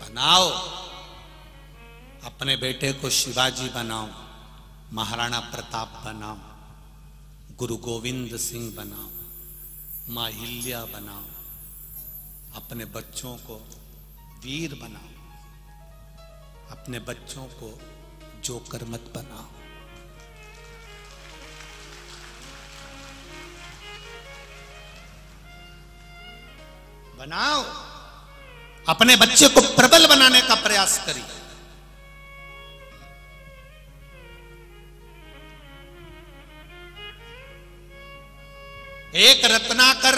बनाओ, अपने बेटे को शिवाजी बनाओ, महाराणा प्रताप बनाओ, गुरु गोविंद सिंह बनाओ, मां हिल्या बनाओ, अपने बच्चों को वीर बनाओ, अपने बच्चों को जोकर मत बनाओ। बनाओ, अपने बच्चे को प्रबल बनाने का प्रयास करिए। एक रत्नाकर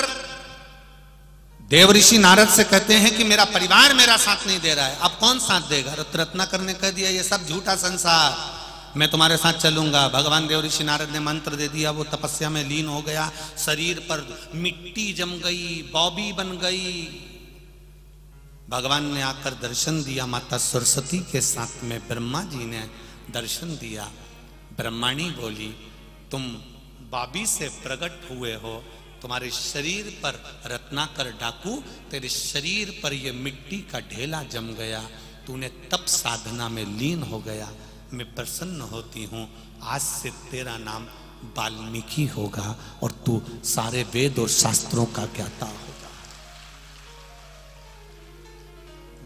देवऋषि नारद से कहते हैं कि मेरा परिवार मेरा साथ नहीं दे रहा है, अब कौन साथ देगा? रत्नाकर ने कह दिया ये सब झूठा संसार, मैं तुम्हारे साथ चलूंगा। भगवान देवऋषि नारद ने मंत्र दे दिया, वो तपस्या में लीन हो गया, शरीर पर मिट्टी जम गई, बॉबी बन गई। भगवान ने आकर दर्शन दिया, माता सरस्वती के साथ में ब्रह्मा जी ने दर्शन दिया। ब्रह्माणी बोली तुम बॉबी से प्रकट हुए हो, तुम्हारे शरीर पर रत्नाकर डाकू, तेरे शरीर पर ये मिट्टी का ढेला जम गया, तूने तप साधना में लीन हो गया, मैं प्रसन्न होती हूं, आज से तेरा नाम वाल्मीकि होगा और तू सारे वेद और शास्त्रों का ज्ञाता होगा।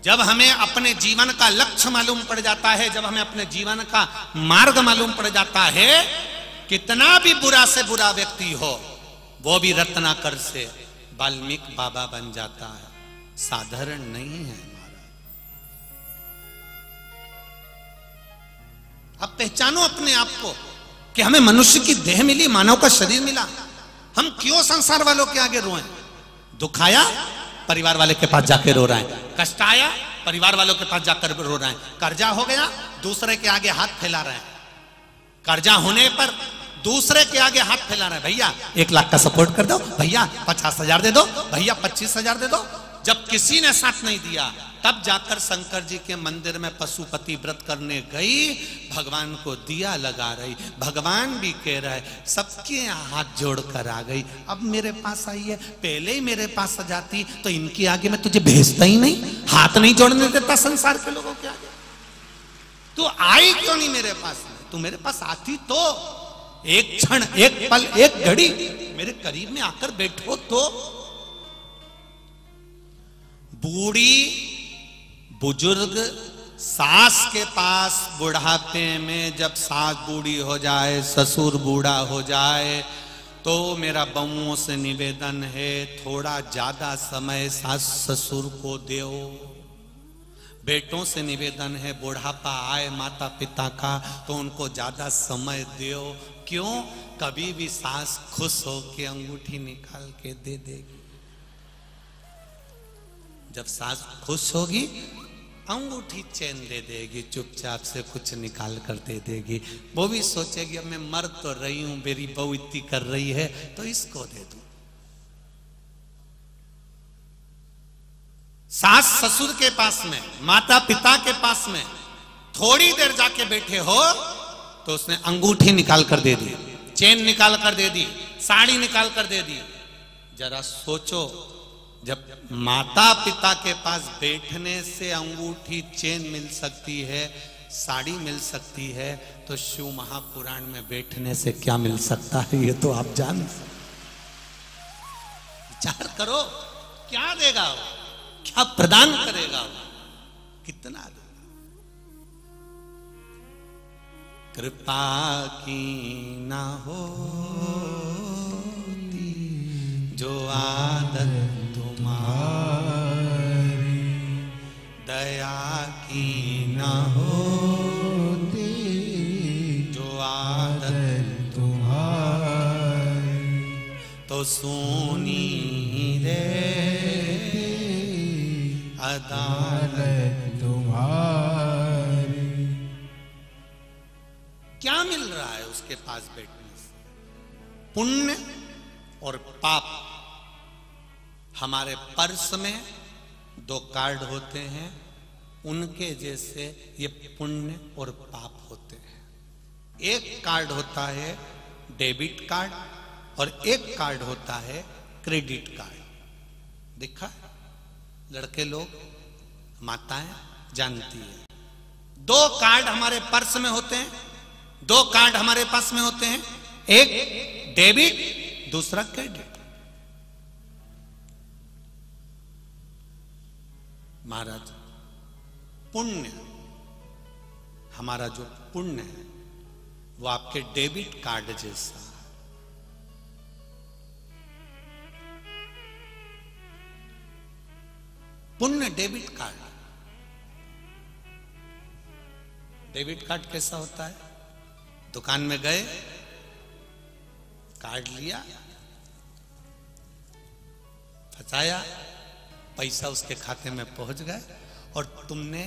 जब हमें अपने जीवन का लक्ष्य मालूम पड़ जाता है, जब हमें अपने जीवन का मार्ग मालूम पड़ जाता है, कितना भी बुरा से बुरा व्यक्ति हो वो भी रत्नाकर से वाल्मीकि बाबा बन जाता है। साधारण नहीं है हमारा। अब पहचानो अपने आप को कि हमें मनुष्य की देह मिली, मानव का शरीर मिला, हम क्यों संसार वालों के आगे रोएं? दुख आया परिवार वाले के पास जाके रो रहे हैं, कष्ट आया परिवार वालों के पास जाकर रो रहे हैं, कर्जा हो गया दूसरे के आगे हाथ फैला रहे हैं, कर्जा होने पर दूसरे के आगे हाथ फैला रहे हैं, भैया 1 लाख का सपोर्ट कर दो, भैया 50,000 दे दो, भैया 25,000 दे दो। जब किसी ने साथ नहीं दिया तब जाकर शंकर जी के मंदिर में पशुपति व्रत करने गई, भगवान को दिया लगा रही, भगवान भी कह रहे सबके हाथ जोड़कर आ गई, अब मेरे पास आई है, पहले ही मेरे पास आ जाती तो इनके आगे मैं तुझे भेजता ही नहीं, हाथ नहीं जोड़ने देता संसार के लोगों के आगे। तू आई क्यों नहीं मेरे पास? तू मेरे पास आती तो एक क्षण, एक पल, एक घड़ी मेरे करीब में आकर बैठो तो। बूढ़ी बुजुर्ग सास के पास बुढ़ापे में, जब सास बूढ़ी हो जाए, ससुर बूढ़ा हो जाए, तो मेरा बहुओं से निवेदन है थोड़ा ज्यादा समय सास ससुर को दो। बेटों से निवेदन है बुढ़ापा आए माता पिता का तो उनको ज्यादा समय दो। क्यों? कभी भी सास खुश हो के अंगूठी निकाल के दे देगी। जब सास खुश होगी अंगूठी चैन दे देगी, चुपचाप से कुछ निकाल कर दे देगी। वो भी सोचेगी अब मैं मर तो रही हूं, मेरी बहू इतनी कर रही है तो इसको दे दूं। सास ससुर के पास में, माता पिता के पास में थोड़ी देर जाके बैठे हो तो उसने अंगूठी निकाल कर दे दी, चेन निकाल कर दे दी, साड़ी निकाल कर दे दी। जरा सोचो, जब माता पिता के पास बैठने से अंगूठी चेन मिल सकती है, साड़ी मिल सकती है, तो शिव महापुराण में बैठने से क्या मिल सकता है? ये तो आप जान, विचार करो क्या देगा वो, क्या प्रदान करेगा वो, कितना देगा। कृपा की ना होती जो आदत तुम्हारी, दया की ना होती जो आदत तुम्हारी, तो सोनी रे अदालत तुम्हारी। क्या मिल रहा है उसके पास बैठने से? पुण्य और पाप। हमारे पर्स में 2 कार्ड होते हैं, उनके जैसे ये पुण्य और पाप होते हैं। एक कार्ड होता है डेबिट कार्ड और एक कार्ड होता है क्रेडिट कार्ड। देखा लड़के लोग, माताएं जानती है। 2 कार्ड हमारे पर्स में होते हैं, 2 कार्ड हमारे पास में होते हैं, एक डेबिट, दूसरा क्रेडिट। महाराज पुण्य, हमारा जो पुण्य है वो आपके डेबिट कार्ड जैसा। पुण्य डेबिट कार्ड। डेबिट कार्ड कैसा होता है? दुकान में गए, कार्ड लिया, फंसाया, पैसा उसके खाते में पहुंच गए और तुमने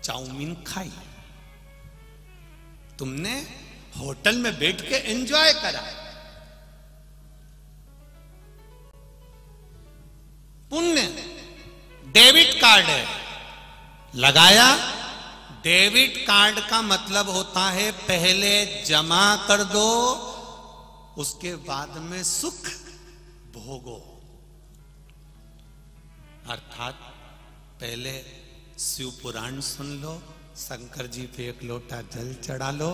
चाउमीन खाई, तुमने होटल में बैठ के एंजॉय करा। पुण्य डेबिट कार्ड है, लगाया। डेबिट कार्ड का मतलब होता है पहले जमा कर दो, उसके बाद में सुख भोगो। अर्थात पहले शिव पुराण सुन लो, शंकर जी पे 1 लोटा जल चढ़ा लो,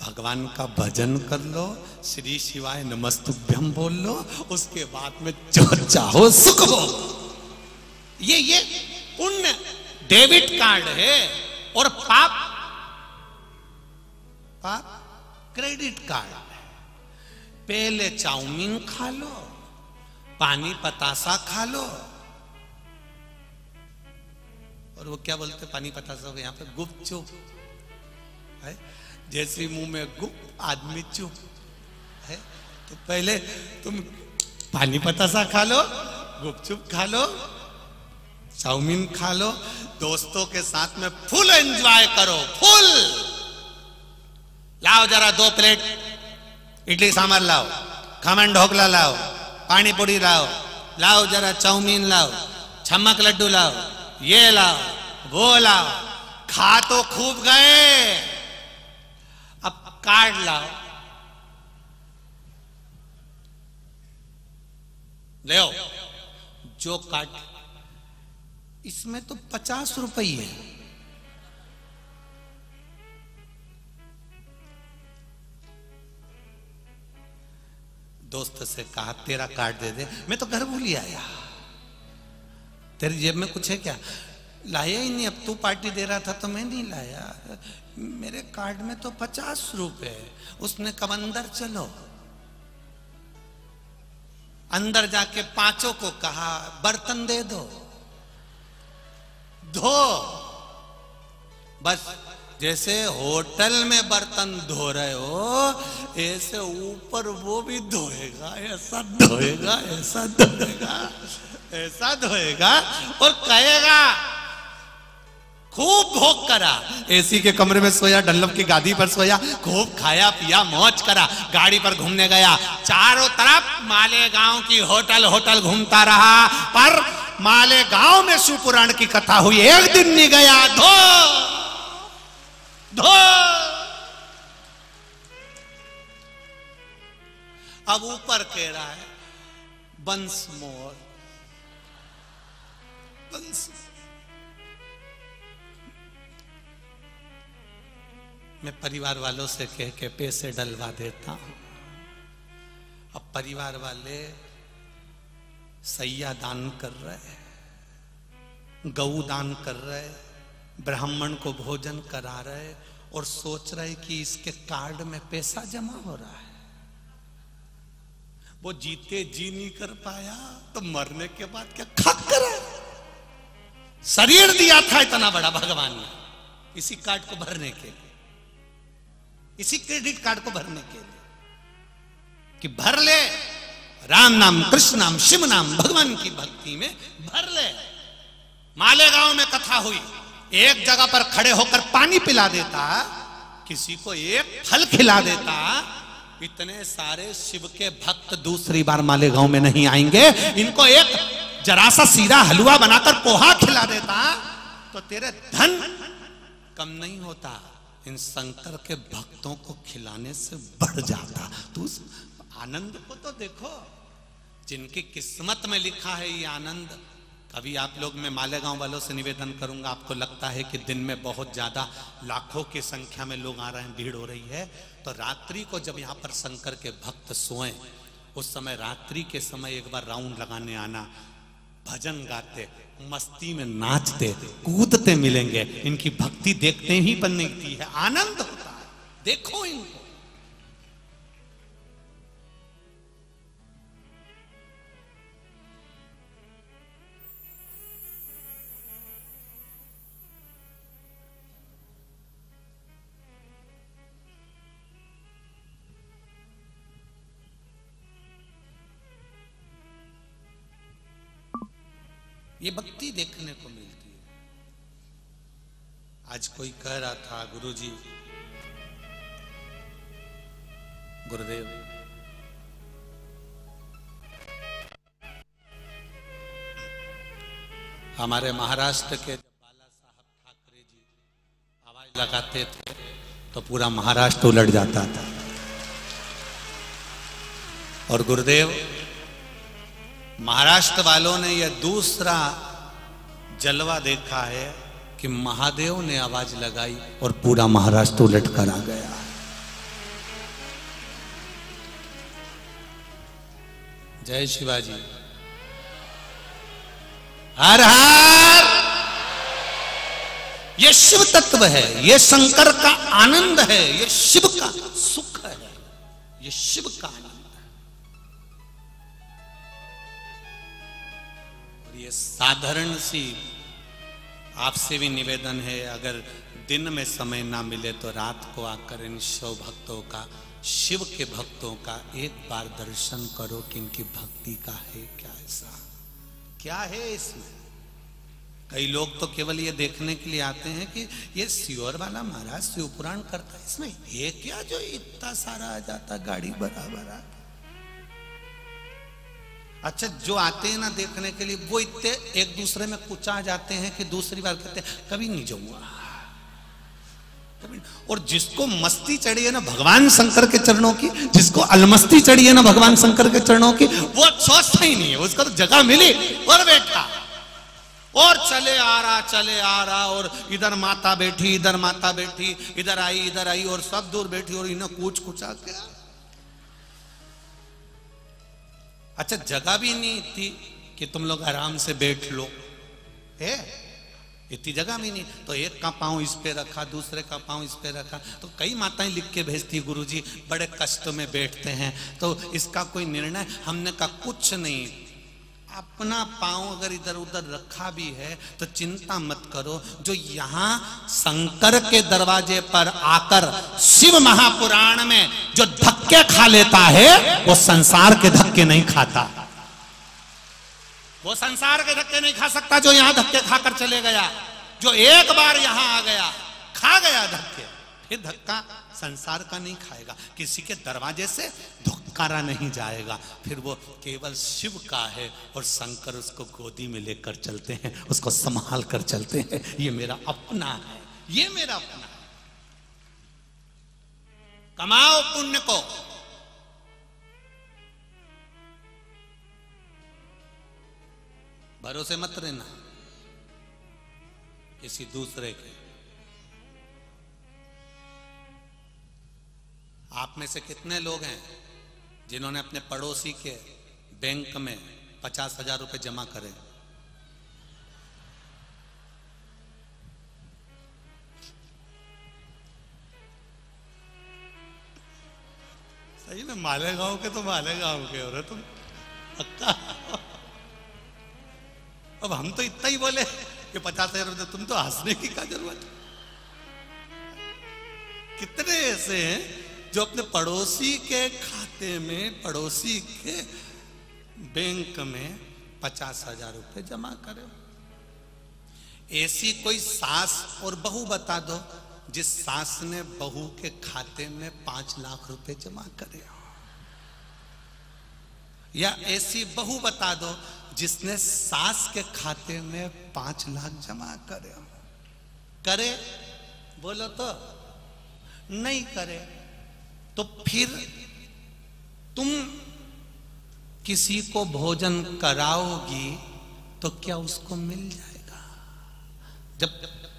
भगवान का भजन कर लो, श्री शिवाय नमस्तुभ्यम बोल लो, उसके बाद में जो चाहो सुख भोगो। ये पुण्य डेबिट कार्ड है। और पाप क्रेडिट कार्ड। पहले चाउमीन खा लो, पानी पतासा खा लो, और वो क्या बोलते पानी पतासा को यहां पे, गुपचुप है। जैसे मुंह में गुप आदमी चुप है। तो पहले तुम पानी पतासा खा लो, गुपचुप खा लो, चाउमीन खा लो, दोस्तों के साथ में फुल एंजॉय करो, फुल। लाओ जरा 2 प्लेट इडली सांभर लाओ, खमन ढोकला लाओ, पानी पूरी लाओ, लाओ जरा चाउमीन लाओ, छमक लड्डू लाओ, ये लाओ, वो लाओ, खा तो खूब गए। अब कार्ड लाओ, ले आओ। जो कार्ड, इसमें तो 50 रुपये है। दोस्त से कहा तेरा कार्ड दे दे, मैं तो घर भूल ही आया। तेरी जेब में कुछ है क्या? लाया ही नहीं। अब तू पार्टी दे रहा था तो मैं नहीं लाया। मेरे कार्ड में तो 50 रुपए। उसने कहा अंदर चलो। अंदर जाके 5 को कहा बर्तन दे दो, धो। बस जैसे होटल में बर्तन धो रहे हो, ऐसे ऊपर वो भी धोएगा, ऐसा धोएगा, ऐसा धोएगा, ऐसा धोएगा, और कहेगा खूब भोग करा। एसी के कमरे में सोया, डल्लभ की गादी पर सोया, खूब खाया पिया, मौज करा, गाड़ी पर घूमने गया, चारों तरफ मालेगांव की होटल होटल घूमता रहा, पर मालेगांव में शिव पुराण की कथा हुई, एक दिन नहीं गया। धो धो। अब ऊपर कह रहा है वंस मोर, वंस। मैं परिवार वालों से कह के पैसे डलवा देता हूं। अब परिवार वाले सैया दान कर रहे, गऊ दान कर रहे, ब्राह्मण को भोजन करा रहे, और सोच रहे कि इसके कार्ड में पैसा जमा हो रहा है। वो जीते जी नहीं कर पाया तो मरने के बाद क्या खक करे। शरीर दिया था इतना बड़ा भगवान ने इसी कार्ड को भरने के लिए, इसी क्रेडिट कार्ड को भरने के लिए, कि भर ले राम नाम, कृष्ण नाम, शिव नाम, भगवान की भक्ति में भर ले। मालेगांव में कथा हुई, एक जगह पर खड़े होकर पानी पिला देता, किसी को एक फल खिला देता, इतने सारे शिव के भक्त दूसरी बार मालेगांव में नहीं आएंगे। इनको एक जरा सा सीरा हलवा बनाकर पोहा खिला देता तो तेरे धन कम नहीं होता, इन शंकर के भक्तों को खिलाने से बढ़ जाता। तो उस आनंद को तो देखो, जिनकी किस्मत में लिखा है ये आनंद, अभी आप लोग, मैं मालेगांव वालों से निवेदन करूंगा, आपको लगता है कि दिन में बहुत ज्यादा लाखों की संख्या में लोग आ रहे हैं, भीड़ हो रही है, तो रात्रि को जब यहाँ पर शंकर के भक्त सोएं, उस समय रात्रि के समय एक बार राउंड लगाने आना, भजन गाते, मस्ती में नाचते कूदते मिलेंगे। इनकी भक्ति देखते ही बनती है, आनंद होता है, देखो इनको। ये भक्ति देखने को मिलती है। आज कोई कह रहा था, गुरुजी, गुरुदेव, हमारे महाराष्ट्र के जब बाला साहब ठाकरे जी आवाज लगाते थे तो पूरा महाराष्ट्र उलट जाता था। और गुरुदेव, महाराष्ट्र वालों ने यह दूसरा जलवा देखा है कि महादेव ने आवाज लगाई और पूरा महाराष्ट्र उलट कर आ गया। जय शिवाजी, हर हर। ये शिव तत्व है, ये शंकर का आनंद है, ये शिव का सुख है, ये शिव का आनंद। ये साधारण सी आपसे भी निवेदन है, अगर दिन में समय ना मिले तो रात को आकर इन शिव भक्तों का, शिव के भक्तों का एक बार दर्शन करो कि इनकी भक्ति का है क्या, ऐसा क्या है इसमें। कई लोग तो केवल ये देखने के लिए आते हैं कि ये शिवर वाला महाराज शिव पुराण करता है, इसमें ये क्या जो इतना सारा आ जाता गाड़ी बराबर आ। अच्छा, जो आते हैं ना देखने के लिए, वो इतने एक दूसरे में कुचा जाते हैं कि दूसरी बार कहते हैं कभी नहीं जाऊंगा। और जिसको मस्ती चढ़ी है ना भगवान शंकर के चरणों की, जिसको अलमस्ती चढ़ी है ना भगवान शंकर के चरणों की, वो सोचता ही नहीं है, उसको तो जगह मिली और बैठा और चले आ रहा और इधर माता बैठी, इधर माता बैठी, इधर आई और सब दूर बैठी और इन्हें कूच कुचा के। अच्छा, जगह भी नहीं थी कि तुम लोग आराम से बैठ लो, है इतनी जगह भी नहीं, तो एक का पांव इस पे रखा, दूसरे का पांव इस पे रखा। तो कई माताएं लिख के भेजती, गुरुजी बड़े कष्ट में बैठते हैं, तो इसका कोई निर्णय। हमने कहा कुछ नहीं, अपना पांव अगर इधर उधर रखा भी है तो चिंता मत करो। जो यहां शंकर के दरवाजे पर आकर शिव महापुराण में जो धक्के खा लेता है, वो संसार के धक्के नहीं खाता। वो संसार के धक्के नहीं खा सकता जो यहां धक्के खाकर चले गया। जो एक बार यहां आ गया, खा गया धक्के, फिर धक्का संसार का नहीं खाएगा, किसी के दरवाजे से धुक्कारा नहीं जाएगा, फिर वो केवल शिव का है। और शंकर उसको गोदी में लेकर चलते हैं, उसको संभाल कर चलते हैं। ये मेरा अपना है, ये मेरा अपना है। कमाओ पुण्य को, भरोसे मत रहना किसी दूसरे के। आप में से कितने लोग हैं जिन्होंने अपने पड़ोसी के बैंक में 50,000 रुपए जमा करे? सही में मालेगांव के तो मालेगांव के हो रहे तुम, पक्का। अब हम तो इतना ही बोले कि 50,000 रुपए, तुम तो हंसने की क्या जरूरत। कितने ऐसे हैं जो अपने पड़ोसी के खाते में, पड़ोसी के बैंक में 50,000 रुपए जमा करे। ऐसी कोई सास और बहू बता दो जिस सास ने बहू के खाते में 5 लाख रुपए जमा करे, या ऐसी बहू बता दो जिसने सास के खाते में 5 लाख जमा करे। करे बोलो तो नहीं करे। तो फिर तुम किसी को भोजन कराओगी तो क्या उसको मिल जाएगा? जब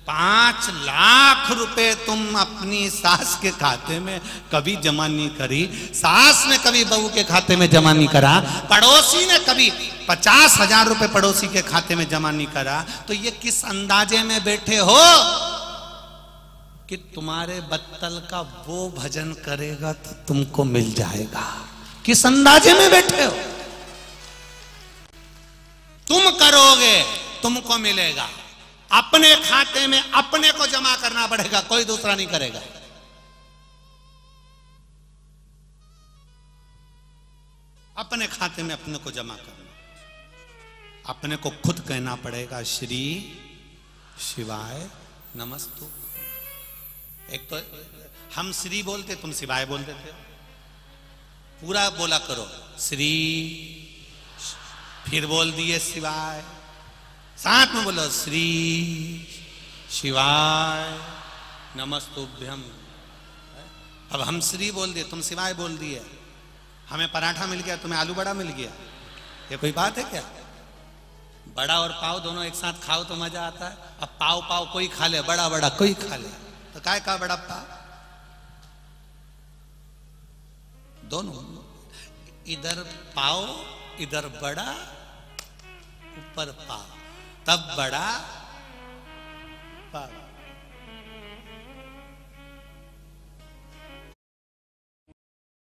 5 लाख रुपए तुम अपनी सास के खाते में कभी जमा नहीं करी, सास ने कभी बहू के खाते में जमा नहीं करा, पड़ोसी ने कभी 50,000 रुपए पड़ोसी के खाते में जमा नहीं करा, तो ये किस अंदाजे में बैठे हो कि तुम्हारे बत्तल का वो भजन करेगा तो तुमको मिल जाएगा? किस अंदाजे में बैठे हो? तुम करोगे तुमको मिलेगा, अपने खाते में अपने को जमा करना पड़ेगा, कोई दूसरा नहीं करेगा। अपने खाते में अपने को जमा करना, अपने को खुद कहना पड़ेगा श्री शिवाय नमस्तु। एक तो हम श्री बोलते, तुम शिवाय बोल देते, पूरा बोला करो श्री, फिर बोल दिए शिवाय, साथ में बोलो श्री शिवाय नमस्तुभ्यम। अब हम श्री बोल दिए, तुम शिवाय बोल दिए, हमें पराठा मिल गया, तुम्हें आलू बड़ा मिल गया, ये कोई बात है क्या? बड़ा और पाव दोनों एक साथ खाओ तो मजा आता है। अब पाव पाव कोई खा ले, बड़ा बड़ा कोई खा ले, तो काय का बड़ा पाव? दोनों, इधर पाव इधर बड़ा, ऊपर पाव, तब बड़ा पाव।